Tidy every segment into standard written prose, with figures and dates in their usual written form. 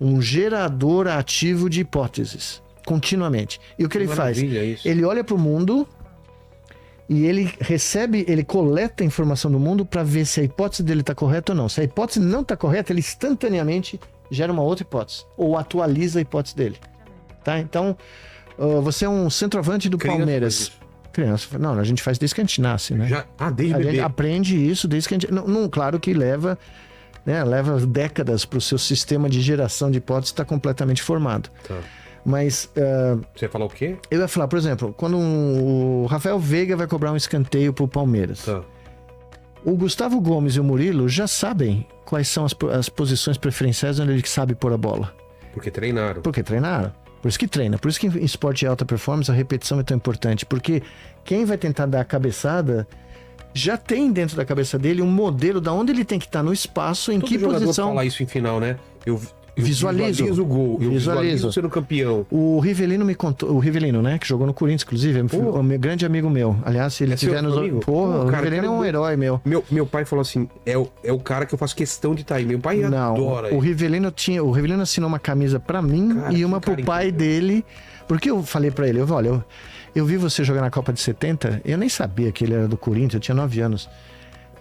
um gerador ativo de hipóteses, continuamente. E o que ele faz? Isso. Ele olha para o mundo e ele coleta a informação do mundo para ver se a hipótese dele está correta ou não. Se a hipótese não está correta, ele instantaneamente gera uma outra hipótese, ou atualiza a hipótese dele. Tá? Então, você é um centroavante do Palmeiras. Criança. Não, a gente faz desde que a gente nasce, né? Desde a bebê. gente aprende isso desde que a gente... Não, claro que leva décadas para o seu sistema de geração de hipóteses estar completamente formado. Tá. Mas... Você ia falar o quê? Eu ia falar, por exemplo, quando o Rafael Veiga vai cobrar um escanteio pro Palmeiras. Tá. O Gustavo Gomes e o Murilo já sabem quais são as posições preferenciais onde ele sabe pôr a bola. Porque treinaram. Porque treinaram. Por isso que treina. Por isso que em esporte de alta performance a repetição é tão importante. Porque quem vai tentar dar a cabeçada já tem dentro da cabeça dele um modelo de onde ele tem que estar no espaço, em Todo que jogador posição. fala isso em final, né? Eu visualizo o gol. Eu visualizo sendo campeão. O Rivelino me contou... O Rivelino, né? Que jogou no Corinthians, inclusive. É um grande amigo meu. Aliás, se ele estiver nos... o Rivelino é um herói meu. Meu pai falou assim, é o cara que eu faço questão de estar aí. Meu pai adora. O Rivelino assinou uma camisa pra mim e uma pro pai dele. Porque eu falei pra ele, eu vi você jogar na Copa de 70, eu nem sabia que ele era do Corinthians, eu tinha 9 anos.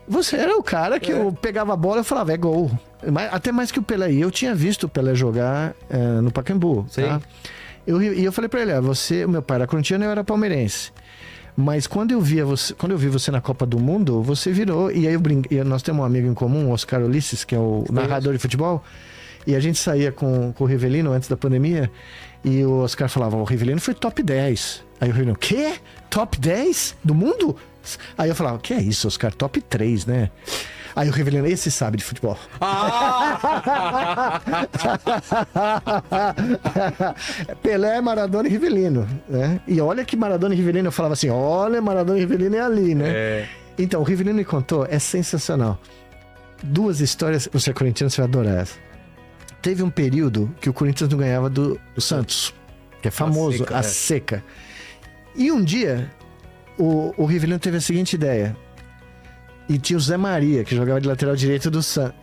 Você era o cara que eu pegava a bola e falava, é gol. Até mais que o Pelé. E eu tinha visto o Pelé jogar no Pacaembu. Tá? E eu falei pra ele, o meu pai era corintiano e eu era palmeirense. Mas quando eu vi você na Copa do Mundo, você virou. E aí nós temos um amigo em comum, o Oscar Ulisses, que é o narrador de futebol. E a gente saía com o Rivelino antes da pandemia. E o Oscar falava, o Rivelino foi top 10. Aí o Rivelino, quê? Top 10 do mundo? Aí eu falava, que é isso, Oscar? Top 3, né? Aí o Rivelino, esse sabe de futebol. Pelé, Maradona e Rivelino, né? E olha que Maradona e Rivelino, eu falava assim, olha, Maradona e Rivelino é ali, né? Então, o Rivelino me contou, é sensacional. 2 histórias, você é corintiano, você vai adorar essa. Teve um período que o Corinthians não ganhava do Santos, que é famoso, a seca. E um dia, o Rivelino teve a seguinte ideia. E tinha o Zé Maria, que jogava de lateral direito do Santos.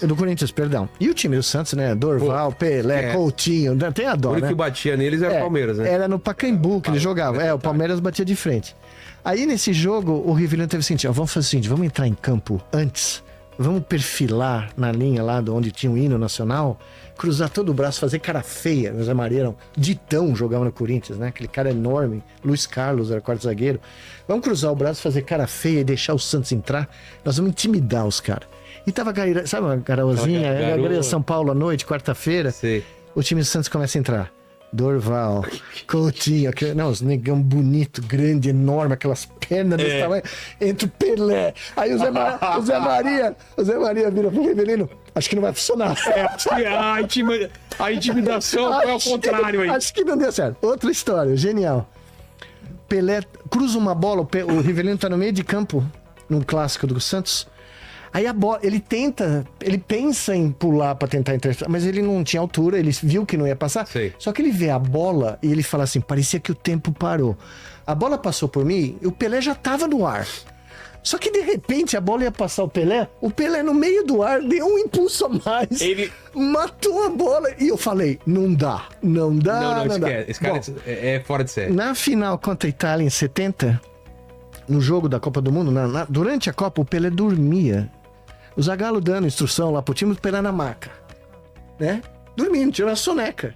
Do Corinthians, perdão. E o time do Santos, né? Dorval, Pelé, Coutinho, tem a dó, né? O único que batia neles era o Palmeiras, né? Era no Pacaembu que ele jogava. O Palmeiras batia de frente. Aí, nesse jogo, o Rivelino teve o seguinte, vamos fazer o seguinte, vamos entrar em campo antes, vamos perfilar na linha lá de onde tinha o hino nacional, cruzar todo o braço, fazer cara feia. O Zé Maria era um ditão, jogava no Corinthians, né? Aquele cara enorme. Luiz Carlos era quarto zagueiro. Vamos cruzar o braço, fazer cara feia e deixar o Santos entrar. Nós vamos intimidar os caras. E tava, sabe uma garoazinha? A Garoa de São Paulo à noite, quarta-feira. O time do Santos começa a entrar. Dorval, Coutinho, os negão bonito, grande, enorme, aquelas pernas desse tamanho. Entra o Pelé. Aí o Zé Maria vira pro Rivelino. Acho que não vai funcionar. A intimidação foi ao contrário aí. Acho que não deu certo. Outra história, genial. Pelé cruza uma bola, o Rivelino tá no meio de campo, num clássico do Santos. Aí a bola, ele pensa em pular pra tentar interceptar, mas ele não tinha altura, ele viu que não ia passar. Só que ele vê a bola e ele fala assim, parecia que o tempo parou. A bola passou por mim e o Pelé já tava no ar. Só que de repente a bola ia passar o Pelé no meio do ar deu um impulso a mais, ele matou a bola e eu falei, não dá. Não, esse cara é fora de série. Na final contra a Itália em 70, no jogo da Copa do Mundo, durante a Copa o Pelé dormia. O Zagallo dando instrução lá pro time, o Pelé na maca, né? Dormindo, tirando a soneca.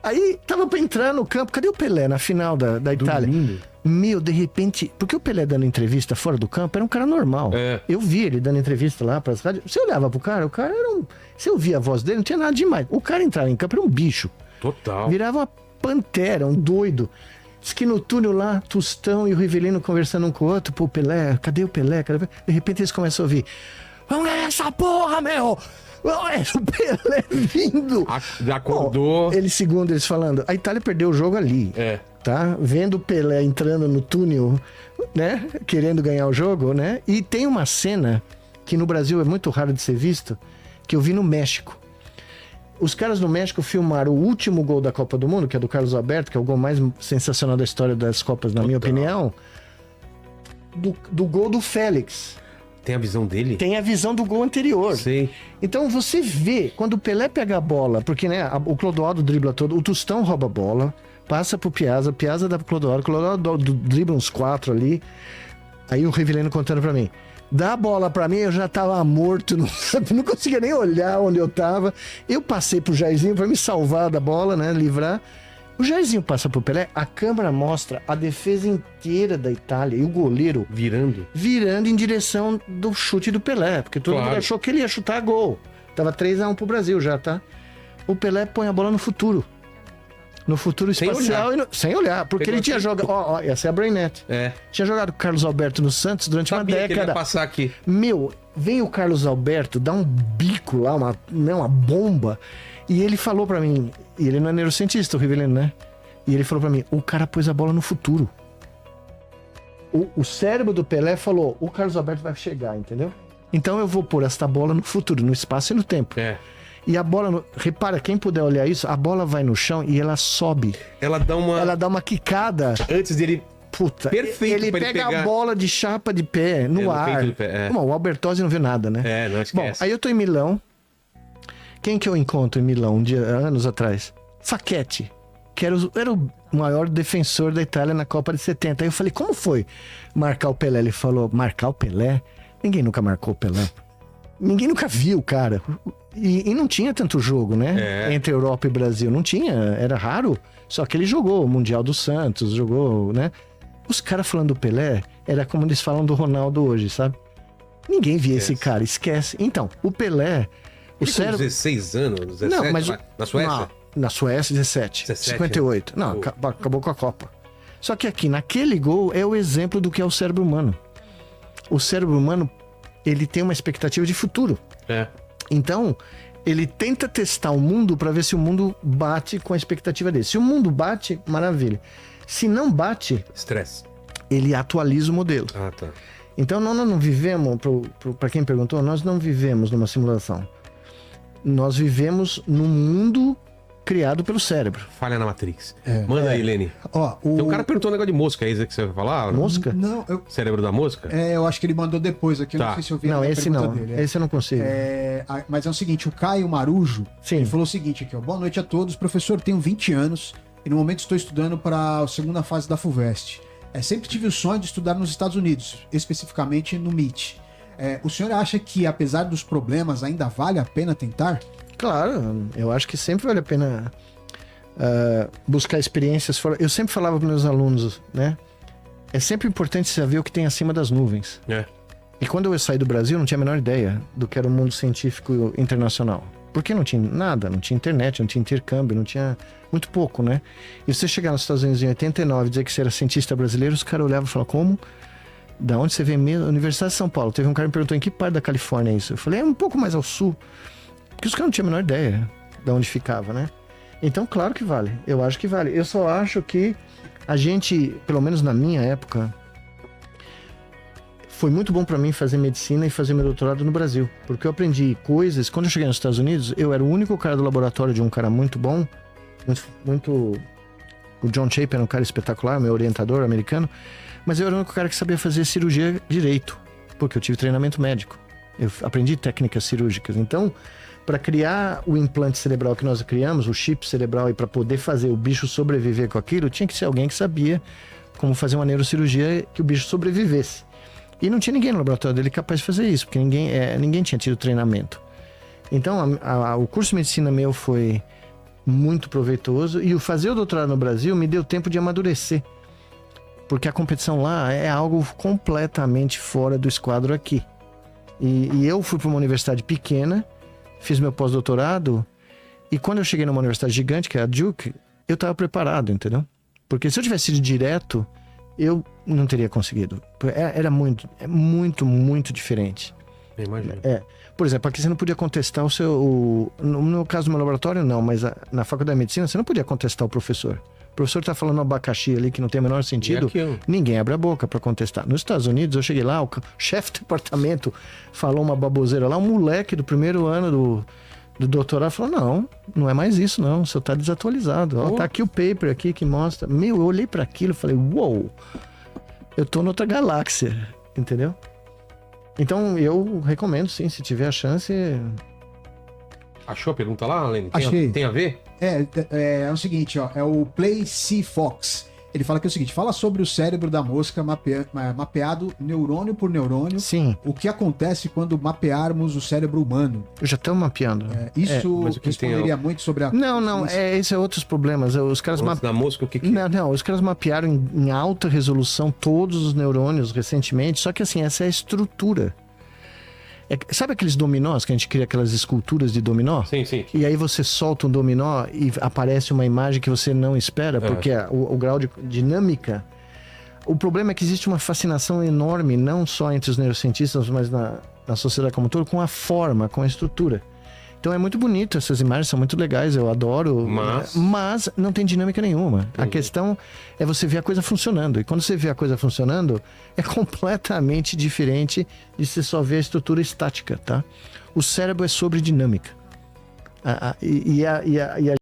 Aí tava pra entrar no campo, cadê o Pelé na final da Itália? Dormindo. De repente, porque o Pelé dando entrevista fora do campo era um cara normal. Eu vi ele dando entrevista lá pras rádios. Você olhava pro cara, o cara era um... Você ouvia a voz dele, não tinha nada demais. O cara entrava em campo, era um bicho. Total. Virava uma pantera, um doido. Diz que no túnel lá, Tostão e o Rivelino conversando um com o outro. Pô, Pelé, cadê o Pelé? De repente eles começam a ouvir. Vamos ganhar essa porra, meu! O Pelé vindo! Acordou. Segundo eles falando, a Itália perdeu o jogo ali. Tá? Vendo o Pelé entrando no túnel, né? Querendo ganhar o jogo, né? E tem uma cena que no Brasil é muito raro de ser visto, que eu vi no México. Os caras no México filmaram o último gol da Copa do Mundo, que é do Carlos Alberto, que é o gol mais sensacional da história das Copas, na minha opinião, do gol do Félix. Tem a visão dele? Tem a visão do gol anterior. Sei. Então você vê, quando o Pelé pega a bola, porque né, o Clodoaldo dribla todo, o Tostão rouba a bola, passa pro Piazza dá pro Clodoaldo dribla uns 4 ali, aí o Rivellino contando pra mim, dá a bola pra mim, eu já tava morto, não conseguia nem olhar onde eu tava, eu passei pro Jairzinho pra me salvar da bola, né, livrar. O Jairzinho passa pro Pelé, a câmera mostra a defesa inteira da Itália e o goleiro virando em direção do chute do Pelé, porque todo mundo achou que ele ia chutar gol. Tava 3-1 pro Brasil já, tá? O Pelé põe a bola no futuro. No futuro espacial sem olhar, porque ele tinha jogado. Ó, essa é a Brainnet. Tinha jogado o Carlos Alberto no Santos durante uma década. Que ele ia passar aqui. Meu, vem o Carlos Alberto, dá um bico lá, uma bomba. E ele falou pra mim, e ele não é neurocientista, o Rivellino, né? E ele falou pra mim, o cara pôs a bola no futuro. O cérebro do Pelé falou, o Carlos Alberto vai chegar, entendeu? Então eu vou pôr esta bola no futuro, no espaço e no tempo. E a bola, repara, quem puder olhar isso, a bola vai no chão e ela sobe. Ela dá uma quicada. Antes dele... Puta, perfeito ele pega a bola de chapa de pé, no ar. Bom, o Albertozzi não viu nada, né? Não esquece. Bom, aí eu tô em Milão. Quem que eu encontro em Milão anos atrás? Facchetti, que era o maior defensor da Itália na Copa de 70. Aí eu falei, como foi marcar o Pelé? Ele falou, marcar o Pelé? Ninguém nunca marcou o Pelé. Ninguém nunca viu o cara. E não tinha tanto jogo, né? Entre Europa e Brasil. Não tinha, era raro. Só que ele jogou o Mundial do Santos, jogou, né? Os caras falando do Pelé, era como eles falam do Ronaldo hoje, sabe? Ninguém via esse cara, esquece. Então, o Pelé... Ele com 16 anos, 17, não, mas na Suécia? Na Suécia, 17 58. Né? Não, acabou com a Copa. Só que aqui, naquele gol, é o exemplo do que é o cérebro humano. O cérebro humano, ele tem uma expectativa de futuro. Então, ele tenta testar o mundo para ver se o mundo bate com a expectativa dele. Se o mundo bate, maravilha. Se não bate... estresse. Ele atualiza o modelo. Tá. Então, nós não vivemos, para quem perguntou, nós não vivemos numa simulação. Nós vivemos num mundo criado pelo cérebro. Falha na Matrix. Manda aí, Lene. Tem um cara perguntou um negócio de mosca, é isso que você vai falar? Mosca? Não, Cérebro da mosca? Eu acho que ele mandou depois aqui, eu não sei se eu vi a pergunta dele. Esse eu não consigo. Mas é o seguinte, o Caio Marujo, ele falou o seguinte aqui, ó. Boa noite a todos, professor, tenho 20 anos e no momento estou estudando para a segunda fase da FUVEST. Sempre tive o sonho de estudar nos Estados Unidos, especificamente no MIT. O senhor acha que, apesar dos problemas, ainda vale a pena tentar? Claro, eu acho que sempre vale a pena buscar experiências fora. Eu sempre falava para meus alunos, né? É sempre importante saber o que tem acima das nuvens. E quando eu saí do Brasil, eu não tinha a menor ideia do que era o mundo científico internacional. Porque não tinha nada, não tinha internet, não tinha intercâmbio, não tinha... muito pouco, né? E você chegar nos Estados Unidos em 89 e dizer que você era cientista brasileiro, os caras olhavam e falavam, como? Da onde você vem mesmo? Universidade de São Paulo. Teve um cara que me perguntou em que parte da Califórnia é isso. Eu falei, um pouco mais ao sul. Porque os caras não tinham a menor ideia de onde ficava, né? Então, claro que vale. Eu acho que vale. Eu só acho que a gente, pelo menos na minha época, foi muito bom pra mim fazer medicina e fazer meu doutorado no Brasil. Porque eu aprendi coisas... Quando eu cheguei nos Estados Unidos, eu era o único cara do laboratório de um cara muito bom. O John Chapin era um cara espetacular, meu orientador americano. Mas eu era o único cara que sabia fazer cirurgia direito. Porque eu tive treinamento médico. Eu aprendi técnicas cirúrgicas. Então... para criar o implante cerebral que nós criamos, o chip cerebral, e para poder fazer o bicho sobreviver com aquilo, tinha que ser alguém que sabia como fazer uma neurocirurgia que o bicho sobrevivesse. E não tinha ninguém no laboratório dele capaz de fazer isso, porque ninguém tinha tido treinamento. Então, o curso de medicina meu foi muito proveitoso, e o fazer o doutorado no Brasil me deu tempo de amadurecer. Porque a competição lá é algo completamente fora do esquadro aqui. E eu fui para uma universidade pequena, fiz meu pós-doutorado, e quando eu cheguei numa universidade gigante, que é a Duke, eu estava preparado, entendeu? Porque se eu tivesse ido direto, eu não teria conseguido. Era muito diferente. Imagina. Por exemplo, aqui você não podia contestar no meu caso do meu laboratório, não, mas na faculdade de medicina você não podia contestar o professor. O professor está falando um abacaxi ali que não tem o menor sentido, ninguém abre a boca para contestar. Nos Estados Unidos, eu cheguei lá, o chefe do departamento falou uma baboseira lá, um moleque do primeiro ano do doutorado falou, não é mais isso não, o senhor tá desatualizado. Ó, tá aqui o paper aqui que mostra. Eu olhei para aquilo e falei, uou, eu tô noutra galáxia, entendeu? Então, eu recomendo, sim, se tiver a chance... Achou a pergunta lá, Lene? Achei. Tem a ver? É o seguinte, ó, é o Play C Fox. Ele fala que é o seguinte, fala sobre o cérebro da mosca mapeado neurônio por neurônio. Sim. O que acontece quando mapearmos o cérebro humano. Eu já estou mapeando. Isso responderia muito sobre a... Não, esse é outros problemas. Os caras da mosca, o que Não, os caras mapearam em alta resolução todos os neurônios recentemente, só que assim, essa é a estrutura. Sabe aqueles dominós que a gente cria aquelas esculturas de dominó? Sim. E aí você solta um dominó e aparece uma imagem que você não espera, porque o grau de dinâmica... O problema é que existe uma fascinação enorme, não só entre os neurocientistas, mas na sociedade como um todo, com a forma, com a estrutura. Então é muito bonito, essas imagens são muito legais, eu adoro, mas não tem dinâmica nenhuma. Entendi. A questão é você ver a coisa funcionando. E quando você vê a coisa funcionando, é completamente diferente de você só ver a estrutura estática, tá? O cérebro é sobre dinâmica. E a